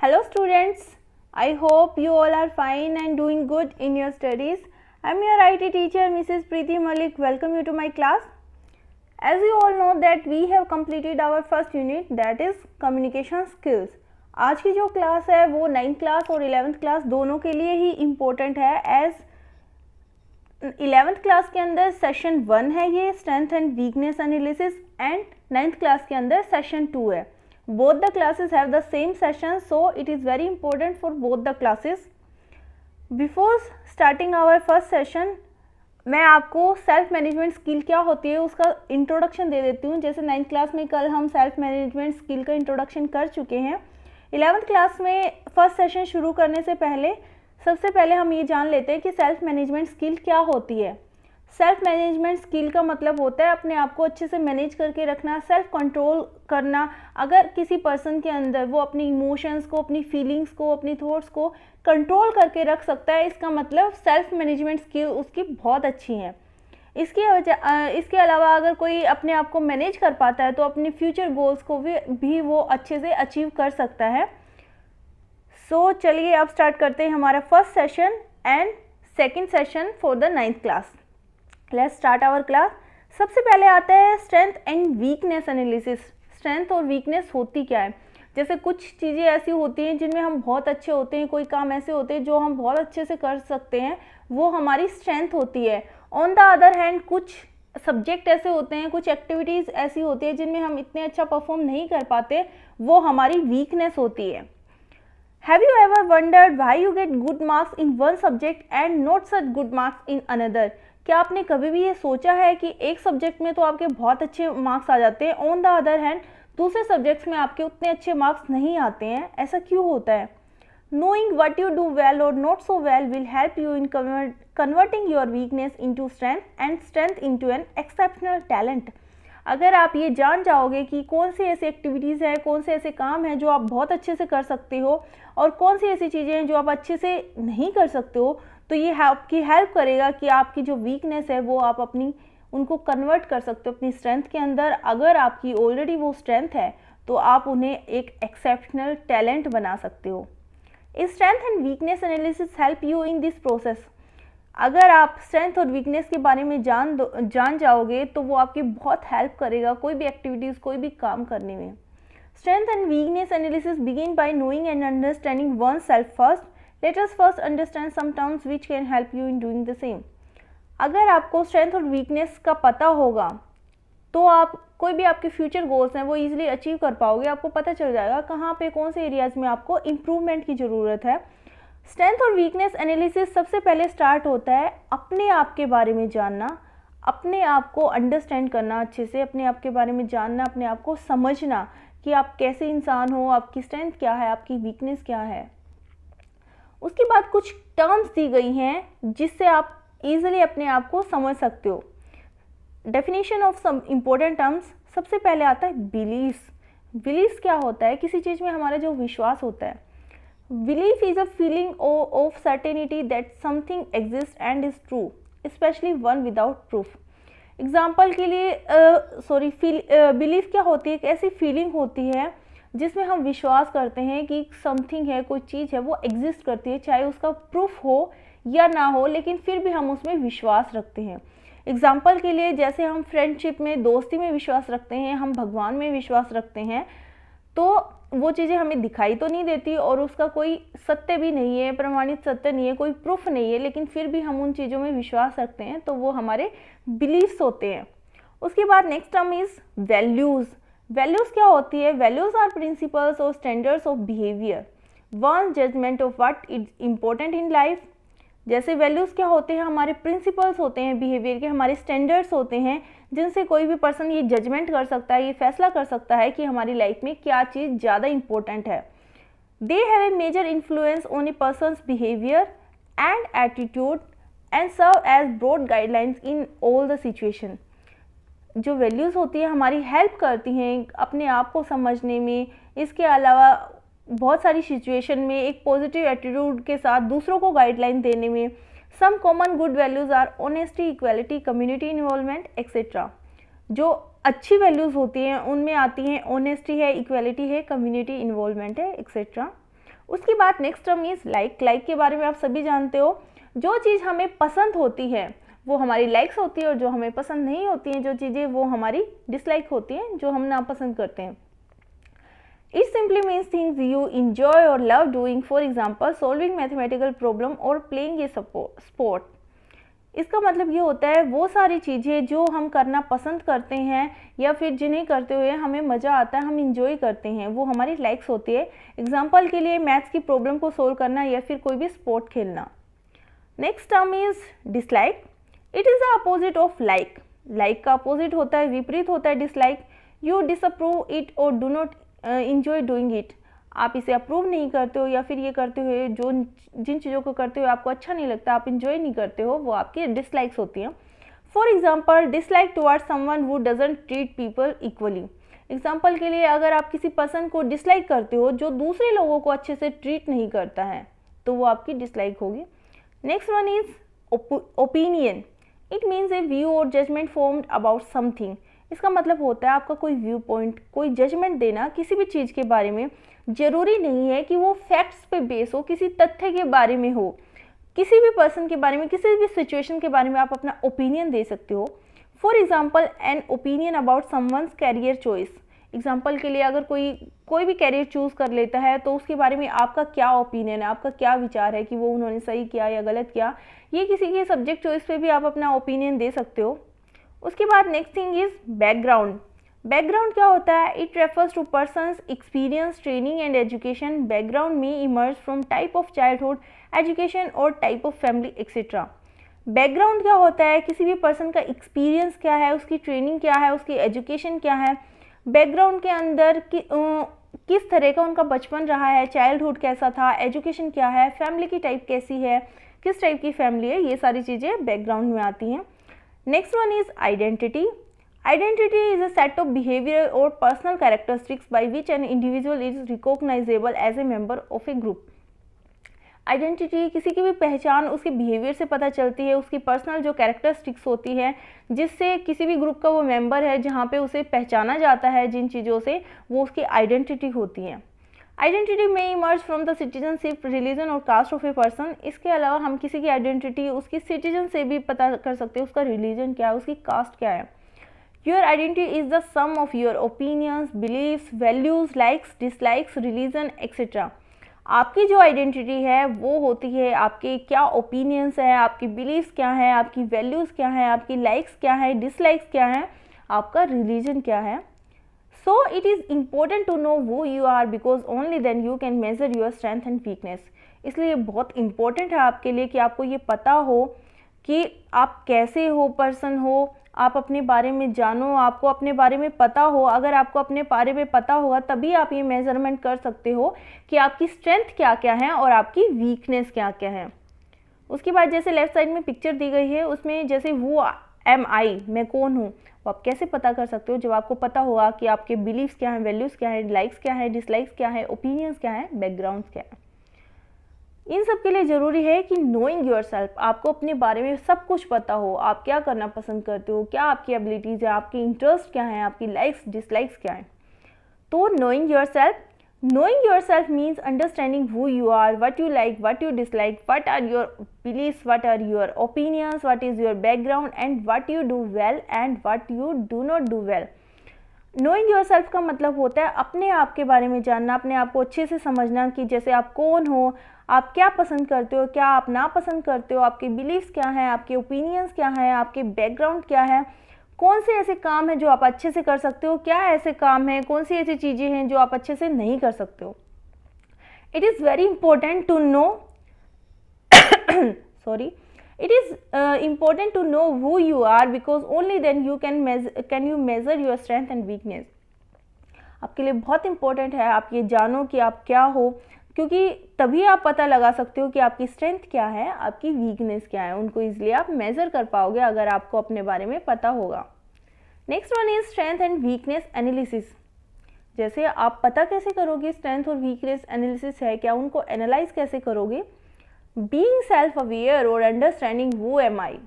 Hello students, I hope you all are fine and doing good in your studies. I am your IT teacher Mrs. Preeti Malik. Welcome you to my class. As you all know that we have completed our first unit, that is communication skills. आज की जो class है वो 9th class और 11th class दोनों के लिए ही important है। एज 11th क्लास के अंदर सेशन 1 है ये strength and weakness analysis and 9th class के अंदर सेशन 2 है। Both the classes have the same session, so it is very important for both the classes. Before starting our first session, मैं आपको self management skill क्या होती है उसका introduction दे देती हूँ। जैसे 9th क्लास में कल हम सेल्फ मैनेजमेंट स्किल का इंट्रोडक्शन कर चुके हैं। 11th क्लास में फर्स्ट सेशन शुरू करने से पहले सबसे पहले हम ये जान लेते हैं कि सेल्फ मैनेजमेंट स्किल क्या होती है। सेल्फ मैनेजमेंट स्किल का मतलब होता है अपने आप को अच्छे से मैनेज करके रखना, सेल्फ कंट्रोल करना। अगर किसी पर्सन के अंदर वो अपनी इमोशंस को, अपनी फीलिंग्स को, अपनी थॉट्स को कंट्रोल करके रख सकता है, इसका मतलब सेल्फ मैनेजमेंट स्किल उसकी बहुत अच्छी है। इसके अलावा अगर कोई अपने आप को मैनेज कर पाता है तो अपने फ्यूचर गोल्स को भी वो अच्छे से अचीव कर सकता है। सो चलिए अब स्टार्ट करते हैं हमारा first session and second session for the 9th class. Let's start our class. सबसे पहले आता है strength and weakness analysis. Strength और वीकनेस होती क्या है? जैसे कुछ चीज़ें ऐसी होती हैं जिनमें हम बहुत अच्छे होते हैं, कोई काम ऐसे होते हैं जो हम बहुत अच्छे से कर सकते हैं, वो हमारी स्ट्रेंथ होती है। ऑन द अदर हैंड कुछ सब्जेक्ट ऐसे होते हैं, कुछ एक्टिविटीज़ ऐसी होती है जिनमें हम इतने अच्छा परफॉर्म नहीं कर पाते, वो हमारी वीकनेस होती है। Have you ever wondered why you get good marks in one subject and not such good marks in another? क्या आपने कभी भी ये सोचा है कि एक सब्जेक्ट में तो आपके बहुत अच्छे मार्क्स आ जाते हैं, ऑन द अदर हैंड दूसरे सब्जेक्ट्स में आपके उतने अच्छे मार्क्स नहीं आते हैं? ऐसा क्यों होता है? Knowing what you do well or not so well will help you in converting your weakness into strength and strength into an exceptional talent. अगर आप ये जान जाओगे कि कौन सी ऐसी एक्टिविटीज़ हैं, कौन से ऐसे काम हैं जो आप बहुत अच्छे से कर सकते हो और कौन सी ऐसी चीज़ें हैं जो आप अच्छे से नहीं कर सकते हो, तो ये आपकी हेल्प करेगा कि आपकी जो वीकनेस है वो आप अपनी उनको कन्वर्ट कर सकते हो अपनी स्ट्रेंथ के अंदर। अगर आपकी ऑलरेडी वो स्ट्रेंथ है तो आप उन्हें एक एक्सेप्शनल टैलेंट बना सकते हो। इस strength and weakness analysis help you in this process. अगर आप स्ट्रेंथ और वीकनेस के बारे में जान जाओगे तो वो आपकी बहुत हेल्प करेगा कोई भी एक्टिविटीज़, कोई भी काम करने में। Strength and weakness analysis begin by knowing and understanding oneself first. Let us first understand some terms which can help you in doing the same. अगर आपको स्ट्रेंथ और वीकनेस का पता होगा तो आप कोई भी आपके फ्यूचर गोल्स हैं वो ईजिली अचीव कर पाओगे। आपको पता चल जाएगा कहाँ पे कौन से एरियाज में आपको इम्प्रूवमेंट की ज़रूरत है। स्ट्रेंथ और वीकनेस एनालिसिस सबसे पहले स्टार्ट होता है अपने आप के बारे में जानना, अपने आप को अंडरस्टैंड करना, अच्छे से अपने आप के बारे में जानना, अपने आप को समझना कि आप कैसे इंसान हो, आपकी स्ट्रेंथ क्या है, आपकी वीकनेस क्या है। उसके बाद कुछ टर्म्स दी गई हैं जिससे आप इजीली अपने आप को समझ सकते हो। Definition of some important terms. सबसे पहले आता है बिलीव्स। बिलीव्स क्या होता है? किसी चीज़ में हमारा जो विश्वास होता है। Belief is a feeling of certainty that something exists and is true, especially one without proof. Example के लिए बिलीफ क्या होती है? एक ऐसी फीलिंग होती है जिसमें हम विश्वास करते हैं कि समथिंग है, कोई चीज़ है, वो एग्जिस्ट करती है, चाहे उसका प्रूफ हो या ना हो, लेकिन फिर भी हम उसमें विश्वास रखते हैं। एग्जाम्पल के लिए जैसे हम फ्रेंडशिप में, दोस्ती में विश्वास रखते हैं, हम भगवान में विश्वास रखते हैं, तो वो चीज़ें हमें दिखाई तो नहीं देती और उसका कोई सत्य भी नहीं है, प्रमाणित सत्य नहीं है, कोई प्रूफ नहीं है, लेकिन फिर भी हम उन चीज़ों में विश्वास रखते हैं, तो वो हमारे बिलीव्स होते हैं। उसके बाद next term is values. Values क्या होती है? वैल्यूज़ आर प्रिंसिपल्स और standards of behaviour, one judgement of what is important in life. जैसे वैल्यूज़ क्या होते हैं? हमारे प्रिंसिपल्स होते हैं बिहेवियर के, हमारे स्टैंडर्ड्स होते हैं जिनसे कोई भी पर्सन ये जजमेंट कर सकता है, ये फैसला कर सकता है कि हमारी लाइफ में क्या चीज़ ज़्यादा इंपॉर्टेंट है। They have a major influence on a person's behaviour and attitude and serve as broad guidelines in all the situation. जो वैल्यूज़ होती है हमारी हेल्प करती हैं अपने आप को समझने में। इसके अलावा बहुत सारी सिचुएशन में एक पॉजिटिव एटीट्यूड के साथ दूसरों को गाइडलाइन देने में। Some common good values are honesty, equality, community involvement etcetera. जो अच्छी वैल्यूज़ होती हैं उनमें आती हैं ऑनेस्टी है, इक्वालिटी है, कम्युनिटी इन्वॉल्वमेंट है एक्सेट्रा। उसके बाद next term is like. Like के बारे में आप सभी जानते हो, जो चीज़ हमें पसंद होती है वो हमारी लाइक्स होती है, और जो हमें पसंद नहीं होती हैं जो चीज़ें वो हमारी डिसलाइक होती हैं, जो हम नापसंद करते हैं। It simply means things you enjoy और love doing, for example solving mathematical problem और प्लेइंग ए स्पोर्ट। इसका मतलब ये होता है वो सारी चीज़ें जो हम करना पसंद करते हैं या फिर जिन्हें करते हुए हमें मज़ा आता है, हम इंजॉय करते हैं, वो हमारी लाइक्स होती है। एग्जाम्पल के लिए मैथ्स की प्रॉब्लम को सोल्व करना या फिर कोई भी स्पोर्ट खेलना। Next term is dislike. It is the opposite of like. Like का अपोजिट होता है, विपरीत होता है डिसलाइक। यू डिसअप्रूव इट और do not enjoy doing it. आप इसे अप्रूव नहीं करते हो या फिर ये करते हुए जो जिन चीज़ों को करते हुए आपको अच्छा नहीं लगता, आप इंजॉय नहीं करते हो, वो आपकी डिसलाइक्स होती हैं। For example dislike towards someone who doesn't treat people equally. Example के लिए अगर आप किसी पर्सन को डिसलाइक करते हो जो दूसरे लोगों को अच्छे से ट्रीट नहीं करता है, तो वो आपकी डिसलाइक होगी। Next one is opinion. It means A view और जजमेंट फॉर्म्ड अबाउट समथिंग। इसका मतलब होता है आपका कोई व्यू पॉइंट, कोई जजमेंट देना किसी भी चीज़ के बारे में। जरूरी नहीं है कि वो फैक्ट्स पे बेस हो, किसी तथ्य के बारे में हो, किसी भी पर्सन के बारे में, किसी भी सिचुएशन के बारे में आप अपना ओपिनियन दे सकते हो। For example an opinion about someone's career choice. Example के लिए अगर कोई भी कैरियर चूज़ कर लेता है तो उसके बारे में आपका क्या ओपिनियन है, आपका क्या विचार है कि वो उन्होंने सही किया या गलत किया। ये किसी के सब्जेक्ट चॉइस पे भी आप अपना ओपिनियन दे सकते हो। उसके बाद next thing is background. Background क्या होता है? It refers to persons experience, training and education. Background में emerge from type of childhood, education और type of family etcetera. Background क्या होता है? किसी भी पर्सन का एक्सपीरियंस क्या है, उसकी ट्रेनिंग क्या है, उसकी एजुकेशन क्या है, बैकग्राउंड के अंदर किस तरह का उनका बचपन रहा है, चाइल्डहुड कैसा था, एजुकेशन क्या है, फैमिली की टाइप कैसी है, किस टाइप की फैमिली है, ये सारी चीज़ें बैकग्राउंड में आती हैं। Next one is identity. Identity is a set of behavioral or personal characteristics by which an individual is recognizable as a member of a group. Identity किसी की भी पहचान उसके बिहेवियर से पता चलती है, उसकी पर्सनल जो कैरेक्टरिस्टिक्स होती है जिससे किसी भी ग्रुप का वो मेंबर है, जहाँ पे उसे पहचाना जाता है जिन चीज़ों से, वो उसकी आइडेंटिटी होती है। आइडेंटिटी में emerge from the citizenship, religion और कास्ट ऑफ ए पर्सन। इसके अलावा हम किसी की आइडेंटिटी उसकी सिटीजन से भी पता कर सकते हैं, उसका रिलीजन क्या है, उसकी कास्ट क्या है। Your identity is the sum of your opinions, beliefs, values, likes, dislikes, religion, etc. आपकी जो आइडेंटिटी है वो होती है आपके क्या ओपिनियंस है, आपकी बिलीव्स क्या है, आपकी वैल्यूज़ क्या है, आपकी लाइक्स क्या है, डिसलाइक्स क्या है, आपका रिलीजन क्या है। So it is important to know who you are because only then you can measure your strength and weakness. इसलिए बहुत इम्पोर्टेंट है आपके लिए कि आपको ये पता हो कि आप कैसे हो, पर्सन हो, आप अपने बारे में जानो, आपको अपने बारे में पता हो। अगर आपको अपने बारे में पता होगा तभी आप ये मेजरमेंट कर सकते हो कि आपकी स्ट्रेंथ क्या क्या है और आपकी वीकनेस क्या क्या है। उसके बाद जैसे लेफ्ट साइड में पिक्चर दी गई है उसमें जैसे वो एम आई, मैं कौन हूँ, वो आप कैसे पता कर सकते हो? जब आपको पता होगा कि आपके बिलीव्स क्या हैं, वैल्यूज़ क्या है, लाइक्स क्या है, डिसलाइक्स क्या है, ओपिनियंस क्या है, बैकग्राउंड्स क्या है। इन सब के लिए ज़रूरी है कि नोइंग योरसेल्फ, आपको अपने बारे में सब कुछ पता हो, आप क्या करना पसंद करते हो, क्या आपकी एबिलिटीज़ है, आपके इंटरेस्ट क्या हैं, आपकी लाइक्स डिसलाइक्स क्या हैं। तो knowing yourself means understanding who you are, what you like, what you dislike, what are your beliefs, what are your opinions, what is your background and what you do well and what you do not do well. Knowing yourself का मतलब होता है अपने आप के बारे में जानना, अपने आप को अच्छे से समझना कि जैसे आप कौन हो, आप क्या पसंद करते हो, क्या आप ना पसंद करते हो, आपके बिलीव्स क्या हैं, आपके ओपिनियंस क्या हैं, आपके बैकग्राउंड क्या है, कौन से ऐसे काम हैं जो आप अच्छे से कर सकते हो, क्या ऐसे काम हैं, कौन सी ऐसी चीज़ें हैं जो आप अच्छे से नहीं कर सकते हो। It is very important to know It is important to know who you are because only then you can measure your strength and weakness. आपके लिए बहुत इंपॉर्टेंट है आप ये जानो कि आप क्या हो, क्योंकि तभी आप पता लगा सकते हो कि आपकी स्ट्रेंथ क्या है, आपकी वीकनेस क्या है। उनको इजीली आप मेज़र कर पाओगे अगर आपको अपने बारे में पता होगा। Next one is strength and weakness analysis. जैसे आप पता कैसे करोगे स्ट्रेंथ और वीकनेस एनालिसिस है क्या, उनको एनालाइज कैसे करोगे। बीइंग सेल्फ अवेयर और अंडरस्टैंडिंग हु एम आई,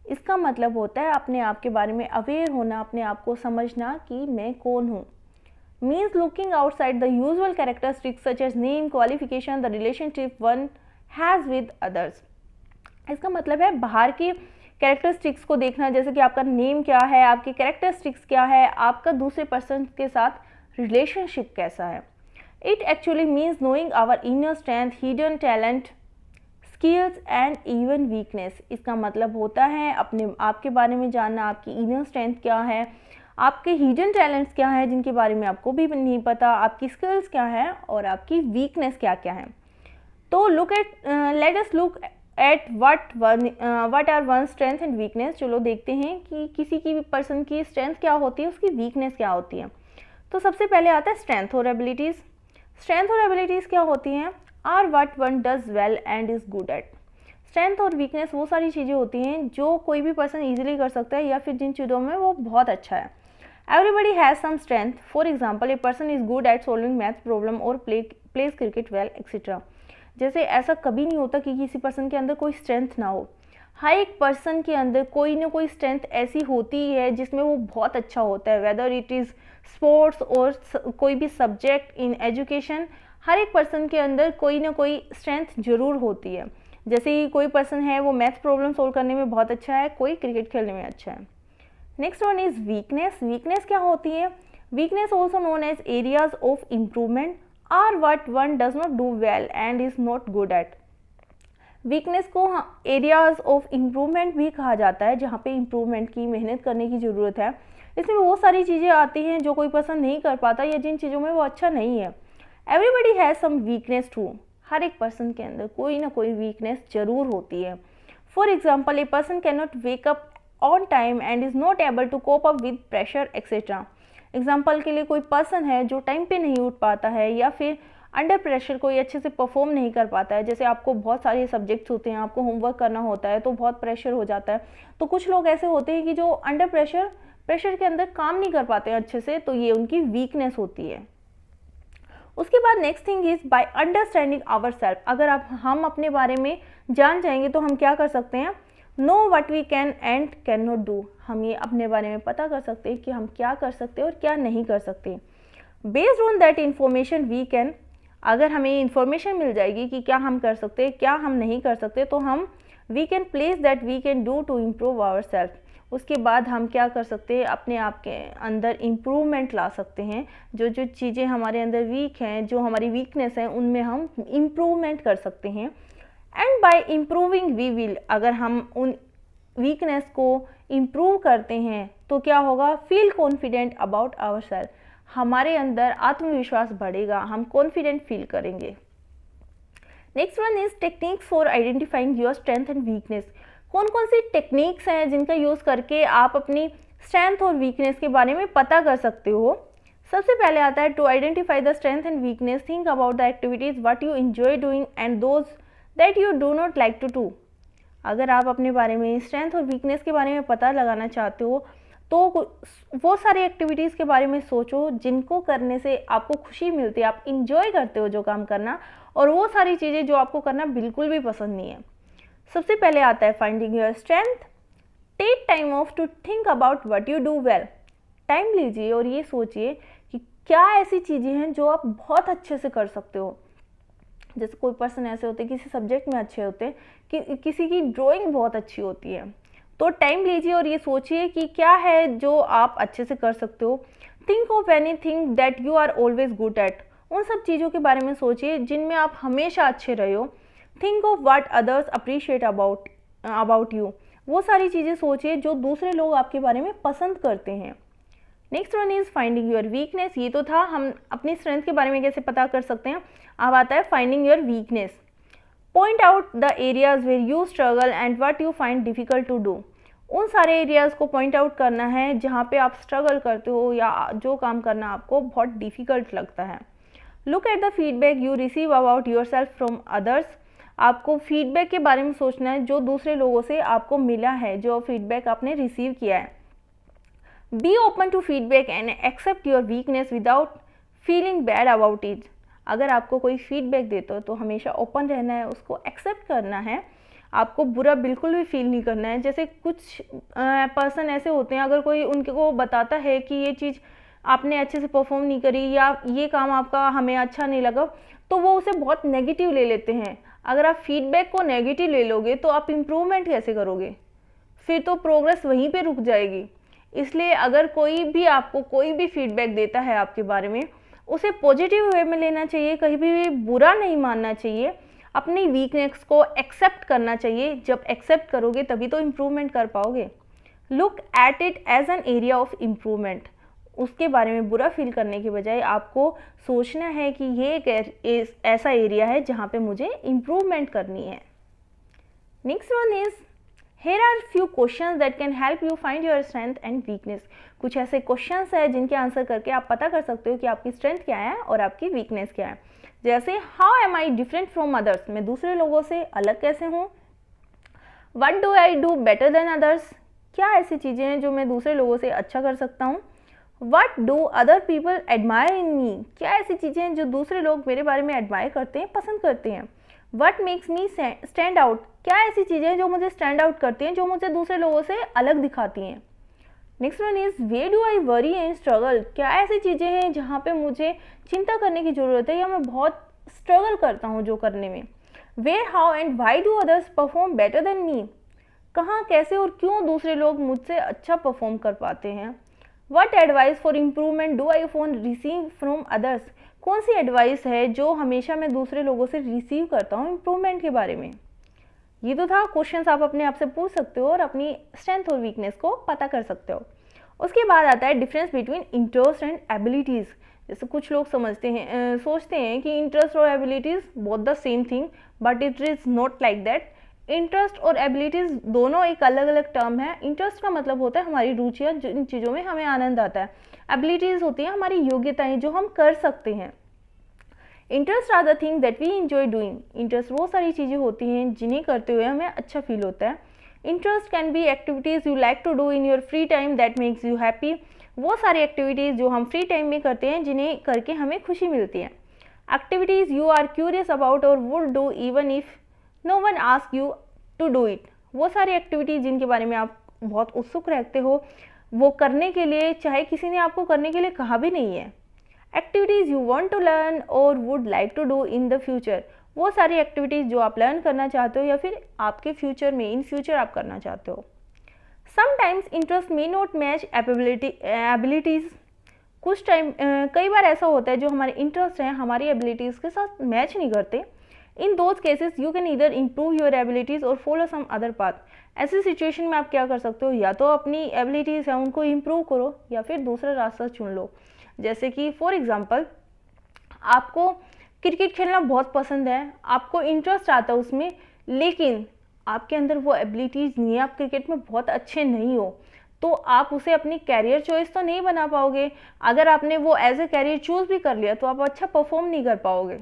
इसका मतलब होता है अपने आप के बारे में अवेयर होना, अपने आप को समझना कि मैं कौन हूँ। means looking outside the usual characteristics such as name, qualification, the relationship one has with others. इसका मतलब है बाहर की कैरेक्टरिस्टिक्स को देखना, जैसे कि आपका नेम क्या है, आपकी कैरेक्टरिस्टिक्स क्या है, आपका दूसरे पर्सन के साथ रिलेशनशिप कैसा है. It actually means knowing our inner strength, hidden talent, skills and even weakness. इसका मतलब होता है अपने आप के बारे में जानना, आपकी इनर स्ट्रेंथ क्या है, आपके हिडन टैलेंट्स क्या है जिनके बारे में आपको भी नहीं पता, आपकी स्किल्स क्या है और आपकी वीकनेस क्या क्या है. तो let us look at what are one strength and weakness. चलो देखते हैं कि किसी की भी पर्सन की स्ट्रेंथ क्या होती है, उसकी वीकनेस क्या होती है. तो सबसे पहले आता है स्ट्रेंथ और एबिलिटीज़. स्ट्रेंथ और एबिलिटीज़ क्या होती हैं? Or what one does well and is good at. Strength और वीकनेस वो सारी चीज़ें होती हैं जो कोई भी पर्सन ईजिली कर सकता है या फिर जिन चीज़ों में वो बहुत अच्छा है. Everybody has some strength. For example, a person is good at solving math problem और प्लेज क्रिकेट वेल एक्सेट्रा. जैसे ऐसा कभी नहीं होता कि किसी पर्सन के अंदर कोई स्ट्रेंथ ना हो. हर एक पर्सन के अंदर कोई ना कोई स्ट्रेंथ ऐसी होती है जिसमें वो बहुत अच्छा होता है, वेदर इट इज़ स्पोर्ट्स और कोई भी सब्जेक्ट इन एजुकेशन. हर एक पर्सन के अंदर कोई ना कोई स्ट्रेंथ ज़रूर होती है. जैसे कि कोई पर्सन है वो मैथ प्रॉब्लम सोल्व करने में बहुत अच्छा है, कोई क्रिकेट खेलने में अच्छा है. Next one is weakness. Weakness क्या होती है? Weakness also known as areas of improvement or what one does not do well and is not good at. Weakness को एरियाज ऑफ इम्प्रूवमेंट भी कहा जाता है, जहाँ पे इम्प्रूवमेंट की मेहनत करने की ज़रूरत है. इसमें वो सारी चीज़ें आती हैं जो कोई पर्सन नहीं कर पाता या जिन चीज़ों में वो अच्छा नहीं है. Everybody has some weakness too. हर एक पर्सन के अंदर कोई ना कोई वीकनेस ज़रूर होती है. For example, a person can not wake up on time and is not able to cope up with pressure etcetera. Example के लिए कोई पर्सन है जो टाइम पे नहीं उठ पाता है या फिर अंडर प्रेशर कोई अच्छे से परफॉर्म नहीं कर पाता है. जैसे आपको बहुत सारे सब्जेक्ट्स होते हैं, आपको होमवर्क करना होता है तो बहुत प्रेशर हो जाता है. तो कुछ लोग ऐसे होते हैं कि जो अंडर प्रेशर के अंदर काम नहीं कर पाते हैं अच्छे से, तो ये उनकी वीकनेस होती है. उसके बाद next thing is by understanding our self. अगर हम अपने बारे में जान जाएंगे तो हम क्या कर सकते हैं? Know what we can and can not do. हम ये अपने बारे में पता कर सकते हैं कि हम क्या कर सकते हैं और क्या नहीं कर सकते. Based on that information we can, अगर हमें इंफॉर्मेशन मिल जाएगी कि क्या हम कर सकते हैं, क्या हम नहीं कर सकते, तो हम we can place that we can do to improve our self. उसके बाद हम क्या कर सकते हैं? अपने आप के अंदर इम्प्रूवमेंट ला सकते हैं. जो चीज़ें हमारे अंदर वीक हैं, जो हमारी वीकनेस हैं, उनमें हम इम्प्रूवमेंट कर सकते हैं. And by improving we will, अगर हम उन वीकनेस को इम्प्रूव करते हैं तो क्या होगा? Feel confident about our self. हमारे अंदर आत्मविश्वास बढ़ेगा, हम कॉन्फिडेंट फील करेंगे. Next one is techniques for identifying your strength and weakness. कौन कौन सी टेक्निक्स हैं जिनका यूज़ करके आप अपनी स्ट्रेंथ और वीकनेस के बारे में पता कर सकते हो? सबसे पहले आता है to identify the strength and weakness, think about the activities what you enjoy doing and those that you do not like to do. अगर आप अपने बारे में स्ट्रेंथ और वीकनेस के बारे में पता लगाना चाहते हो तो वो सारी एक्टिविटीज़ के बारे में सोचो जिनको करने से आपको खुशी मिलती है, आप इंजॉय करते हो जो काम करना, और वो सारी चीज़ें जो आपको करना बिल्कुल भी पसंद नहीं है. सबसे पहले आता है finding your strength. Take time off to think about what you do well. Time लीजिए और ये सोचिए कि क्या ऐसी चीज़ें हैं जो आप बहुत अच्छे से कर सकते हो. जैसे कोई पर्सन ऐसे होते हैं किसी सब्जेक्ट में अच्छे होते हैं, कि किसी की ड्राइंग बहुत अच्छी होती है, तो टाइम लीजिए और ये सोचिए कि क्या है जो आप अच्छे से कर सकते हो. Think of anything that you are always good at. उन सब चीज़ों के बारे में सोचिए जिनमें आप हमेशा अच्छे रहे हो. Think of what others appreciate about you. वो सारी चीज़ें सोचिए जो दूसरे लोग आपके बारे में पसंद करते हैं. Next one is finding your weakness. ये तो था हम अपनी स्ट्रेंथ के बारे में कैसे पता कर सकते हैं. अब आता है finding your weakness. Point out the areas where you struggle and what you find difficult to do. उन सारे एरियाज़ को पॉइंट आउट करना है जहाँ पे आप स्ट्रगल करते हो या जो काम करना आपको बहुत डिफ़िकल्ट लगता है. Look at the feedback you receive about your self from others. आपको फीडबैक के बारे में सोचना है जो दूसरे लोगों से आपको मिला है, जो फीडबैक आपने रिसीव किया है. Be open to feedback and accept your weakness without feeling bad about it. अगर आपको कोई फीडबैक देते हो तो हमेशा ओपन रहना है, उसको एक्सेप्ट करना है. आपको बुरा बिल्कुल भी फील नहीं करना है. जैसे कुछ पर्सन ऐसे होते हैं, अगर कोई उनको बताता है कि ये चीज़ आपने अच्छे से परफॉर्म नहीं करी या ये काम आपका हमें अच्छा नहीं लगा, तो वो उसे बहुत नेगेटिव ले लेते हैं। अगर आप फीडबैक को नेगेटिव ले लोगे तो आप इम्प्रूवमेंट कैसे करोगे, फिर तो प्रोग्रेस वहीं पे रुक जाएगी। इसलिए अगर कोई भी आपको कोई भी फीडबैक देता है आपके बारे में, उसे पॉजिटिव वे में लेना चाहिए, कहीं भी बुरा नहीं मानना चाहिए, अपनी वीकनेस को एक्सेप्ट करना चाहिए। जब एक्सेप्ट करोगे तभी तो इम्प्रूवमेंट कर पाओगे। Look at it as an area of improvement. उसके बारे में बुरा फील करने के बजाय आपको सोचना है कि ये एक ऐसा एरिया है जहाँ पे मुझे इम्प्रूवमेंट करनी है। Next one is, here are few questions that can help you find your strength and weakness। कुछ ऐसे क्वेश्चंस है जिनके आंसर करके आप पता कर सकते हो कि आपकी स्ट्रेंथ क्या है और आपकी वीकनेस क्या है। जैसे how am I different from others, मैं दूसरे लोगों से अलग कैसे हूँ। What do I do better than others, क्या ऐसी चीज़ें हैं जो मैं दूसरे लोगों से अच्छा कर सकता हूँ। What do other people admire in me, क्या ऐसी चीज़ें हैं जो दूसरे लोग मेरे बारे में एडमायर करते हैं, पसंद करते हैं। What makes me stand out, क्या ऐसी चीज़ें जो मुझे स्टैंड आउट करती हैं, जो मुझे दूसरे लोगों से अलग दिखाती हैं। Next one is, where do I worry and struggle, क्या ऐसी चीज़ें हैं जहाँ पे मुझे चिंता करने की ज़रूरत है या मैं बहुत स्ट्रगल करता हूँ जो करने में। where, how and why do others perform better than me, कहाँ, कैसे और क्यों दूसरे लोग मुझसे अच्छा परफॉर्म कर पाते हैं। What advice for improvement do I often receive from others, कौन सी एडवाइस है जो हमेशा मैं दूसरे लोगों से रिसीव करता हूँ इम्प्रूवमेंट के बारे में। ये तो था क्वेश्चंस, आप अपने आप से पूछ सकते हो और अपनी स्ट्रेंथ और वीकनेस को पता कर सकते हो। उसके बाद आता है difference between interest and abilities. जैसे कुछ लोग सोचते हैं कि इंटरेस्ट और abilities both the same thing, but it is not like that. Interest और एबिलिटीज़ दोनों एक अलग अलग टर्म है। इंटरेस्ट का मतलब होता है हमारी रुचियाँ, जिन चीज़ों में हमें आनंद आता है। एबिलिटीज़ होती हैं हमारी योग्यताएं जो हम कर सकते हैं। Interest are the thing that we enjoy doing, interest वो सारी चीज़ें होती हैं जिन्हें करते हुए हमें अच्छा फील होता है। Interest can be activities you like to do in your free time that makes you happy, वो सारी एक्टिविटीज़ जो हम फ्री टाइम में करते हैं जिन्हें करके हमें खुशी मिलती है। Activities you are curious about और would do even if no one ask you to do it, वो सारी एक्टिविटीज़ जिनके बारे में आप बहुत उत्सुक रहते हो वो करने के लिए, चाहे किसी ने आपको करने के लिए कहा भी नहीं है। Activities you want to learn और would like to do in the future, वो सारी एक्टिविटीज़ जो आप लर्न करना चाहते हो या फिर आपके फ्यूचर में इन फ्यूचर आप करना चाहते हो। Sometimes interest may not match abilities, कुछ टाइम कई बार ऐसा होता है जो हमारे इंटरेस्ट हैं हमारी एबिलिटीज़ के साथ मैच नहीं करते। In those cases you can either improve your abilities और फॉलो सम अदर पाथ। ऐसी सिचुएशन में आप क्या कर सकते हो, या तो अपनी एबिलिटीज़ है उनको इम्प्रूव करो या फिर दूसरा रास्ता चुन लो। जैसे कि फॉर एग्जांपल आपको क्रिकेट खेलना बहुत पसंद है, आपको इंटरेस्ट आता है उसमें, लेकिन आपके अंदर वो एबिलिटीज़ नहीं है, आप क्रिकेट में बहुत अच्छे नहीं हो, तो आप उसे अपनी कैरियर चॉइस तो नहीं बना पाओगे। अगर आपने वो एज ए कैरियर चूज़ भी कर लिया तो आप अच्छा परफॉर्म नहीं कर पाओगे।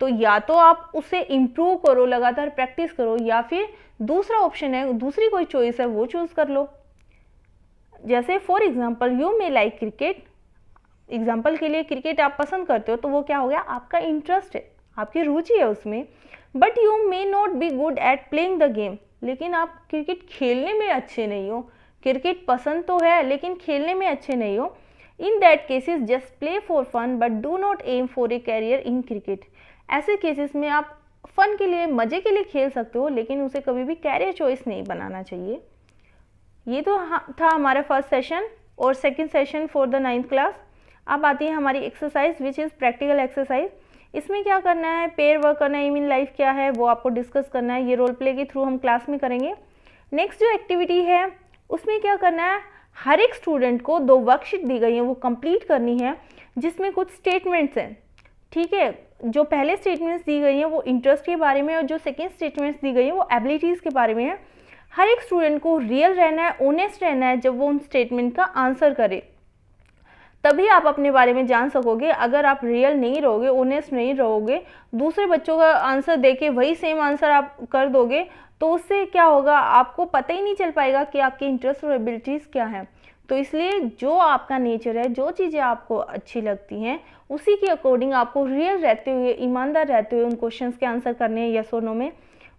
तो या तो आप उसे इम्प्रूव करो, लगातार प्रैक्टिस करो, या फिर दूसरा ऑप्शन है, दूसरी कोई चॉइस है वो चूज़ कर लो। जैसे for example you may like cricket, example के लिए क्रिकेट आप पसंद करते हो तो वो क्या हो गया, आपका इंटरेस्ट है, आपकी रुचि है उसमें। But you may not be good at playing the game, लेकिन आप क्रिकेट खेलने में अच्छे नहीं हो। क्रिकेट पसंद तो है लेकिन खेलने में अच्छे नहीं हो। In that cases just play for fun but do not aim for a career in cricket. ऐसे केसेस में आप फन के लिए, मज़े के लिए खेल सकते हो, लेकिन उसे कभी भी कैरियर चॉइस नहीं बनाना चाहिए। ये तो था हमारा फर्स्ट सेशन और second session for the 9th class. अब आती है हमारी exercise which is practical exercise. इसमें क्या करना है, पेयर वर्क करना है, एम इन लाइफ क्या है वो आपको डिस्कस करना है। ये रोल प्ले के थ्रू हम क्लास में करेंगे। नेक्स्ट जो एक्टिविटी है उसमें क्या करना है, हर एक स्टूडेंट को 2 वर्कशीट दी गई हैं वो कंप्लीट करनी है, जिसमें कुछ स्टेटमेंट्स हैं। ठीक है, जो पहले स्टेटमेंट्स दी गई हैं वो इंटरेस्ट के बारे में और जो सेकेंड स्टेटमेंट्स दी गई हैं वो एबिलिटीज़ के बारे में है। हर एक स्टूडेंट को रियल रहना है, ऑनेस्ट रहना है जब वो उन स्टेटमेंट का आंसर करे, तभी आप अपने बारे में जान सकोगे। अगर आप रियल नहीं रहोगे, ऑनेस्ट नहीं रहोगे, दूसरे बच्चों का आंसर देके वही सेम आंसर आप कर दोगे, तो उससे क्या होगा, आपको पता ही नहीं चल पाएगा कि आपके इंटरेस्ट और एबिलिटीज़ क्या हैं। तो इसलिए जो आपका नेचर है, जो चीज़ें आपको अच्छी लगती हैं, उसी के अकॉर्डिंग आपको रियल रहते हुए, ईमानदार रहते हुए उन क्वेश्चंस के आंसर करने हैं, यस और नो में।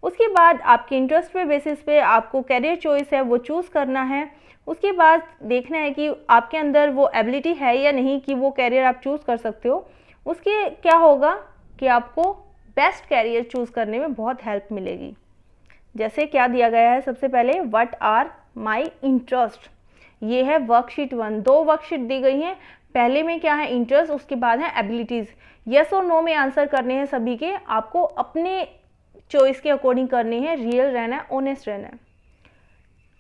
उसके बाद आपके इंटरेस्ट पे बेसिस पे आपको कैरियर चॉइस है वो चूज़ करना है। उसके बाद देखना है कि आपके अंदर वो एबिलिटी है या नहीं कि वो कैरियर आप चूज़ कर सकते हो। उसके क्या होगा कि आपको बेस्ट कैरियर चूज़ करने में बहुत हेल्प मिलेगी। जैसे क्या दिया गया है, सबसे पहले व्हाट आर माई इंटरेस्ट, ये है वर्कशीट 1। 2 वर्कशीट दी गई हैं, पहले में क्या है इंटरेस्ट, उसके बाद है एबिलिटीज़। यस और नो में आंसर करने हैं सभी के, आपको अपने चॉइस के अकॉर्डिंग करनी है, रियल रहना है, ऑनेस्ट रहना है।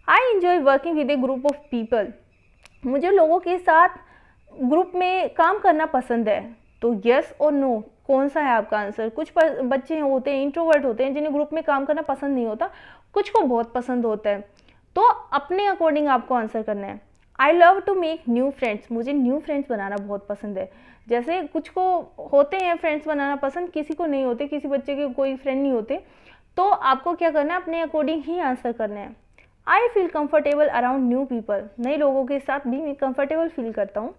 I enjoy working with a group of people, मुझे लोगों के साथ ग्रुप में काम करना पसंद है। तो यस और नो कौन सा है आपका आंसर। कुछ बच्चे होते हैं, इंट्रोवर्ट होते हैं, जिन्हें ग्रुप में काम करना पसंद नहीं होता, कुछ को बहुत पसंद होता है, तो अपने अकॉर्डिंग आपको आंसर करना है। I love to make new friends, मुझे न्यू फ्रेंड्स बनाना बहुत पसंद है। जैसे कुछ को होते हैं फ्रेंड्स बनाना पसंद, किसी को नहीं होते, किसी बच्चे के कोई फ्रेंड नहीं होते, तो आपको क्या करना है, अपने अकॉर्डिंग ही आंसर करना है। I feel comfortable around new people, नए लोगों के साथ भी मैं कंफर्टेबल फील करता हूँ।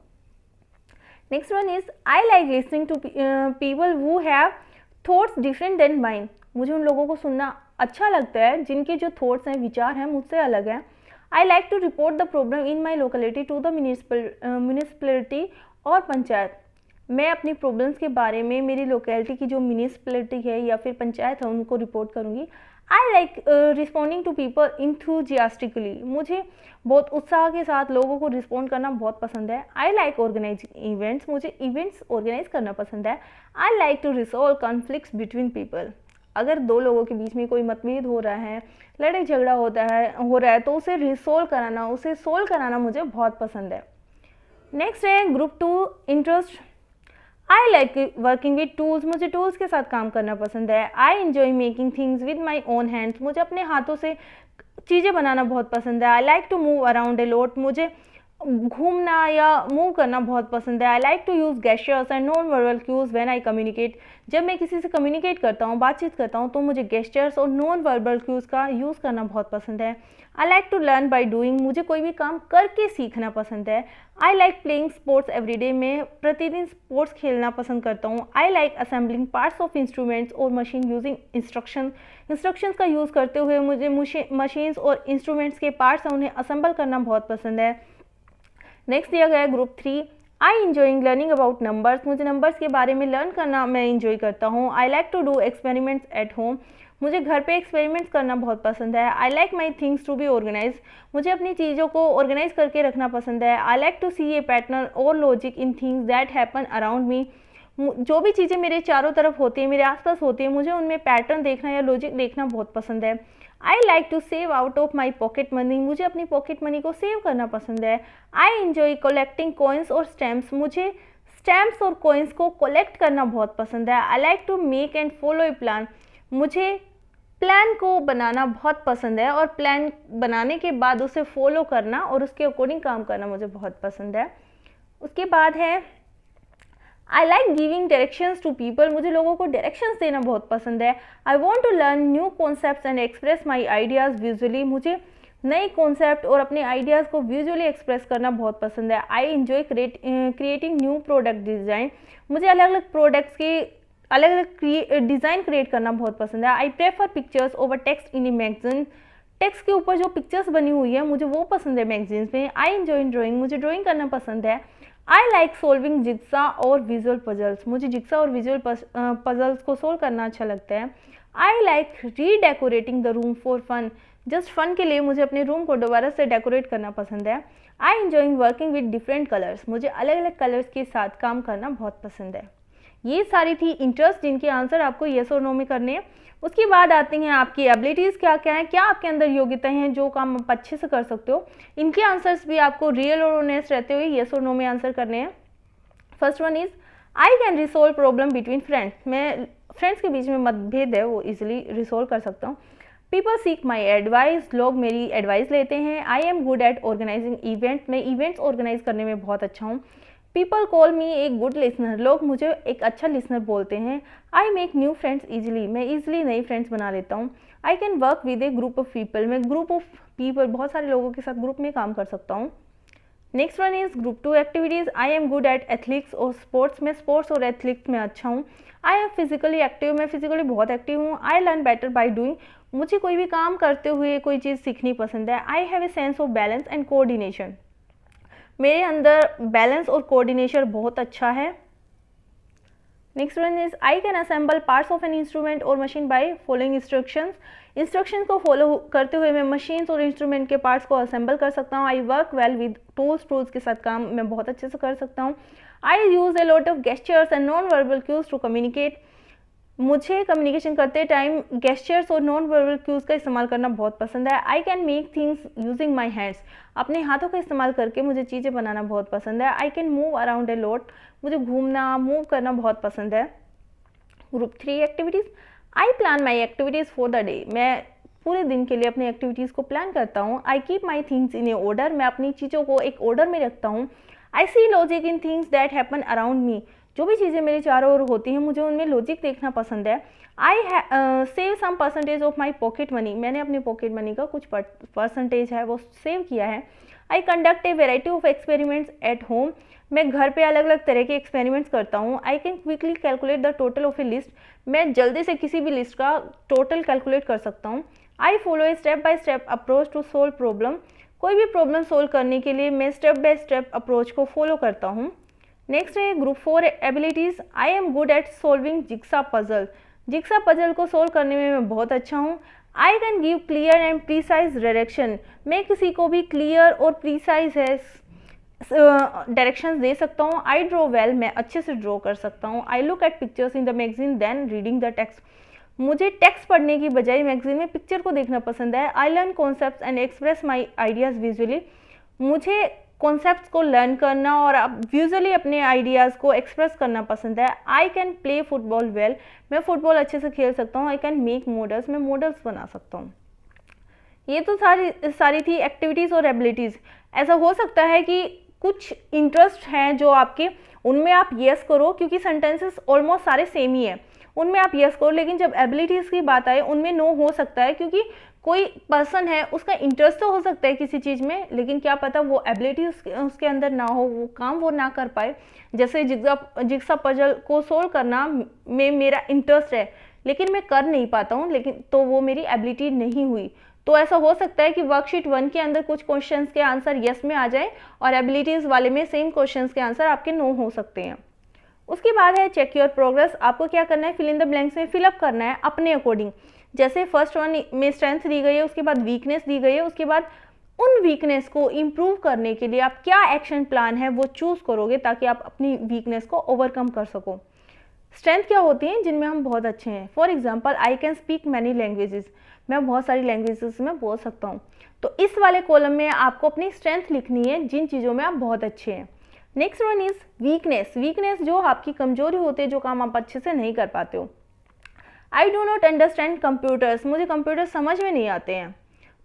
Next one is I like listening to people who have thoughts different than mine, मुझे उन लोगों को सुनना अच्छा लगता है जिनके जो थॉट्स हैं, विचार हैं, मुझसे अलग हैं। I like to report the problem in my locality to the municipality और पंचायत, मैं अपनी प्रॉब्लम्स के बारे में मेरी लोकेलिटी की जो म्यूनिसिपलिटी है या फिर पंचायत है उनको रिपोर्ट करूँगी। I like responding to people enthusiastically, मुझे बहुत उत्साह के साथ लोगों को रिस्पॉन्ड करना बहुत पसंद है। आई लाइक ऑर्गेनाइजिंग इवेंट्स, मुझे इवेंट्स ऑर्गेनाइज करना पसंद है। I like to resolve conflicts between people, अगर दो लोगों के बीच में कोई मतभेद हो रहा है, लड़ाई झगड़ा हो रहा है, तो उसे रिसॉल्व कराना, उसे सोल्व कराना मुझे बहुत पसंद है। नेक्स्ट है group 2 interest. I like working with tools, मुझे टूल्स के साथ काम करना पसंद है। I enjoy making things with my own hands, मुझे अपने हाथों से चीज़ें बनाना बहुत पसंद है। I like to move around a lot, मुझे घूमना या मूव करना बहुत पसंद है। I like to use gestures and non verbal cues when I communicate, जब मैं किसी से कम्युनिकेट करता हूँ, बातचीत करता हूँ, तो मुझे गेस्चर्स और नॉन वर्बल क्यूज़ का यूज़ करना बहुत पसंद है। I like to learn by doing, मुझे कोई भी काम करके सीखना पसंद है। I like playing sports everyday, मैं प्रतिदिन स्पोर्ट्स खेलना पसंद करता हूँ। I like assembling parts of instruments और मशीन यूजिंग इंस्ट्रक्शंस का यूज़ करते हुए मुझे मशीन्स और इंस्ट्रूमेंट्स के पार्ट्स हैं उन्हें असेंबल करना बहुत पसंद है। नेक्स्ट दिया गया है group 3, I enjoying learning about numbers, मुझे नंबर्स के बारे में लर्न करना मैं इंजॉय करता हूँ। I like to do experiments at home, मुझे घर पे एक्सपेरिमेंट्स करना बहुत पसंद है। I like my things to be organise, मुझे अपनी चीज़ों को ऑर्गेनाइज करके रखना पसंद है। I like to see a pattern और logic in things that happen around me, जो भी चीज़ें मेरे चारों तरफ होती है, मेरे आसपास होती है, मुझे उनमें पैटर्न देखना या लॉजिक देखना बहुत पसंद है। I like to save out of my pocket money, मुझे अपनी पॉकेट मनी को सेव करना पसंद है। आई एंजॉय कलेक्टिंग कॉइन्स और स्टैम्प्स, मुझे स्टैम्प्स और कॉइन्स को कलेक्ट करना बहुत पसंद है। I like to make and follow a plan, मुझे प्लान को बनाना बहुत पसंद है और प्लान बनाने के बाद उसे फॉलो करना और उसके अकॉर्डिंग काम करना मुझे बहुत पसंद है। उसके बाद है I like giving directions to people, मुझे लोगों को डायरेक्शंस देना बहुत पसंद है। I want to learn new concepts and express my ideas visually, मुझे नए कॉन्सेप्ट और अपने आइडियाज़ को विजुअली एक्सप्रेस करना बहुत पसंद है। I enjoy creating new product design, मुझे अलग अलग प्रोडक्ट्स के अलग अलग डिज़ाइन क्रिएट करना बहुत पसंद है। I prefer pictures over text in a magazine, text के ऊपर जो पिक्चर्स बनी हुई है मुझे वो पसंद है मैगजीन्स में। आई एंजॉय ड्राइंग, मुझे ड्राइंग करना पसंद है। आई लाइक सोल्विंग जिक्सा और विजुअल पजल्स, मुझे जिक्सा और विजुअल पजल्स को सोल्व करना अच्छा लगता है। I like redecorating the room for fun, just fun के लिए मुझे अपने रूम को दोबारा से डेकोरेट करना पसंद है। I enjoying working with different colours, मुझे अलग अलग कलर्स के साथ काम करना बहुत पसंद है। ये सारी थी इंटरेस्ट जिनके आंसर आपको येस और नो में करने हैं। उसके बाद आती हैं आपकी एबिलिटीज़ क्या क्या है, क्या आपके अंदर योग्यताएं हैं जो काम आप अच्छे से कर सकते हो। इनके आंसर्स भी आपको रियल और ऑनेस्ट रहते हुए येस और नो में आंसर करने हैं। First one is I can resolve problem between friends, मैं फ्रेंड्स के बीच में मतभेद है वो इजिली रिसोल्व कर सकता हूँ। पीपल सीक माई एडवाइस, लोग मेरी एडवाइस लेते हैं। I am good at organising event, मैं इवेंट्स ऑर्गेनाइज करने में बहुत अच्छा हूँ। People call me a good listener, लोग मुझे एक अच्छा लिसनर बोलते हैं। I make new friends easily, मैं ईजिली नई फ्रेंड्स बना लेता हूँ। I can work with a group of people, मैं ग्रुप ऑफ पीपल बहुत सारे लोगों के साथ ग्रुप में काम कर सकता हूँ। Next one is group 2 activities. I am good eight athletics और स्पोर्ट्स, मैं स्पोर्ट्स और एथलेटिक्स में अच्छा हूँ। आई एम फिजिकली एक्टिव, मैं फिजिकली बहुत एक्टिव हूँ। I learn better by doing, मुझे कोई भी काम करते हुए कोई चीज़ सीखनी पसंद है। I have a sense of balance and coordination, मेरे अंदर बैलेंस और कोऑर्डिनेशन बहुत अच्छा है। Next one is I can assemble parts of an instrument और machine by following instructions, instruction को फॉलो करते हुए मैं मशीन्स और इंस्ट्रूमेंट के पार्ट्स को असेंबल कर सकता हूँ। I work well with tools के साथ काम मैं बहुत अच्छे से कर सकता हूँ। I use a lot of gestures and non verbal cues to communicate, मुझे कम्युनिकेशन करते टाइम गेस्चर्स और नॉन वर्बल क्यूज का इस्तेमाल करना बहुत पसंद है। I can make things using my hands, अपने हाथों का इस्तेमाल करके मुझे चीज़ें बनाना बहुत पसंद है। I can move around a lot, मुझे घूमना मूव करना बहुत पसंद है। Group 3 activities. I plan my activities for the day, मैं पूरे दिन के लिए अपनी एक्टिविटीज़ को प्लान करता हूँ। I keep my things in a order, मैं अपनी चीज़ों को एक ऑर्डर में रखता हूँ। I see logic in things that happen around me, जो भी चीज़ें मेरे चारों ओर होती हैं मुझे उनमें लॉजिक देखना पसंद है। I save some percentage of my pocket money, मैंने अपने पॉकेट मनी का कुछ परसेंटेज है वो सेव किया है। आई conduct a variety of experiments at home, मैं घर पे अलग अलग तरह के एक्सपेरिमेंट्स करता हूँ। I can quickly calculate the total of A list, मैं जल्दी से किसी भी लिस्ट का टोटल कैलकुलेट कर सकता हूँ। I follow a step by step approach to solve problem, कोई भी प्रॉब्लम सोल्व करने के लिए मैं स्टेप बाय स्टेप अप्रोच को फॉलो करता हूँ। नेक्स्ट है group 4 abilities. I am good at solving jigsaw puzzle, jigsaw puzzle को सोल्व करने में मैं बहुत अच्छा हूँ। I can give clear and precise direction, मैं किसी को भी क्लियर और प्रीसाइज है डायरेक्शंस दे सकता हूँ। आई ड्रॉ वेल, मैं अच्छे से ड्रॉ कर सकता हूँ। I look at pictures in the magazine than reading the text, मुझे टेक्स्ट पढ़ने की बजाय मैगजीन में पिक्चर को देखना पसंद है। I learn concepts and express my ideas visually, मुझे कॉन्सेप्ट्स को लर्न करना और विजुअली अपने आइडियाज़ को एक्सप्रेस करना पसंद है। I can play football well, मैं फुटबॉल अच्छे से खेल सकता हूँ। आई कैन मेक मॉडल्स, मैं मॉडल्स बना सकता हूँ। ये तो सारी थी एक्टिविटीज़ और एबिलिटीज़। ऐसा हो सकता है कि कुछ इंटरेस्ट हैं जो आपके, उनमें आप यस करो क्योंकि सेंटेंसेस ऑलमोस्ट सारे सेम ही हैं, उनमें आप यस करो। लेकिन जब एबिलिटीज़ की बात आए उनमें नो हो सकता है, क्योंकि कोई पर्सन है उसका इंटरेस्ट तो हो सकता है किसी चीज़ में, लेकिन क्या पता वो एबिलिटी उसके अंदर ना हो, वो काम वो ना कर पाए। जैसे जिग्सा पजल को सोल्व करना में मेरा इंटरेस्ट है लेकिन मैं कर नहीं पाता हूँ, लेकिन तो वो मेरी एबिलिटी नहीं हुई। तो ऐसा हो सकता है कि वर्कशीट 1 के अंदर कुछ क्वेश्चंस के आंसर यस में आ जाए और एबिलिटीज़ वाले में सेम क्वेश्चंस के आंसर आपके नो हो सकते हैं। उसके बाद है चेक योर प्रोग्रेस, आपको क्या करना है, फिल इन द ब्लैंक्स में फिलअप करना है अपने अकॉर्डिंग। जैसे फर्स्ट वन में स्ट्रेंथ दी गई है, उसके बाद वीकनेस दी गई है, उसके बाद उन वीकनेस को इम्प्रूव करने के लिए आप क्या एक्शन प्लान है वो चूज़ करोगे ताकि आप अपनी वीकनेस को ओवरकम कर सको। स्ट्रेंथ क्या होती है जिनमें हम बहुत अच्छे हैं, for example I can speak many languages, मैं बहुत सारी लैंग्वेजेस में बोल सकता हूँ। तो इस वाले कॉलम में आपको अपनी स्ट्रेंथ लिखनी है जिन चीज़ों में आप बहुत अच्छे हैं। Next one is weakness, weakness जो आपकी कमजोरी होती है, जो काम आप अच्छे से नहीं कर पाते हो। I do not understand computers, मुझे कंप्यूटर समझ में नहीं आते हैं।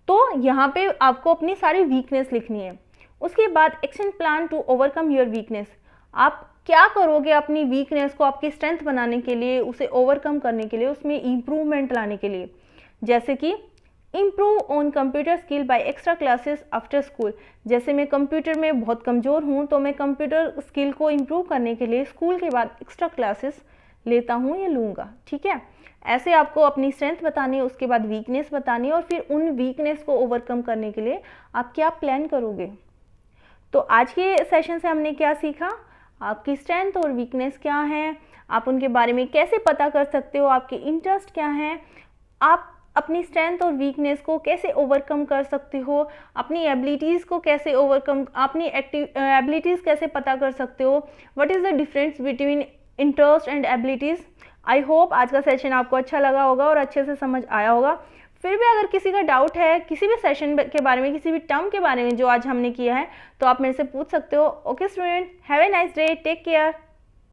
तो यहाँ पे आपको अपनी सारी वीकनेस लिखनी है। उसके बाद action plan to overcome your weakness, आप क्या करोगे अपनी वीकनेस को आपकी स्ट्रेंथ बनाने के लिए, उसे ओवरकम करने के लिए, उसमें इम्प्रूवमेंट लाने के लिए। जैसे कि improve on computer skill by extra classes after school, जैसे मैं कंप्यूटर में बहुत कमज़ोर हूँ तो मैं कंप्यूटर स्किल को इम्प्रूव करने के लिए स्कूल के बाद एक्स्ट्रा क्लासेस लेता हूँ या लूँगा। ठीक है, ऐसे आपको अपनी स्ट्रेंथ बतानी है, उसके बाद वीकनेस बतानी है और फिर उन वीकनेस को ओवरकम करने के लिए आप क्या प्लान करोगे। तो आज के सेशन से हमने क्या सीखा, आपकी स्ट्रेंथ और वीकनेस क्या है, आप उनके बारे में कैसे पता कर सकते हो, आपके इंटरेस्ट क्या हैं, आप अपनी स्ट्रेंथ और वीकनेस को कैसे ओवरकम कर सकते हो, अपनी एबिलिटीज़ को कैसे ओवरकम, अपनी एबिलिटीज़ कैसे पता कर सकते हो, what is the difference between interest and abilities. I hope आज का सेशन आपको अच्छा लगा होगा और अच्छे से समझ आया होगा। फिर भी अगर किसी का डाउट है किसी भी सेशन के बारे में, किसी भी टर्म के बारे में जो आज हमने किया है, तो आप मेरे से पूछ सकते हो। Okay student, have a nice day, take care.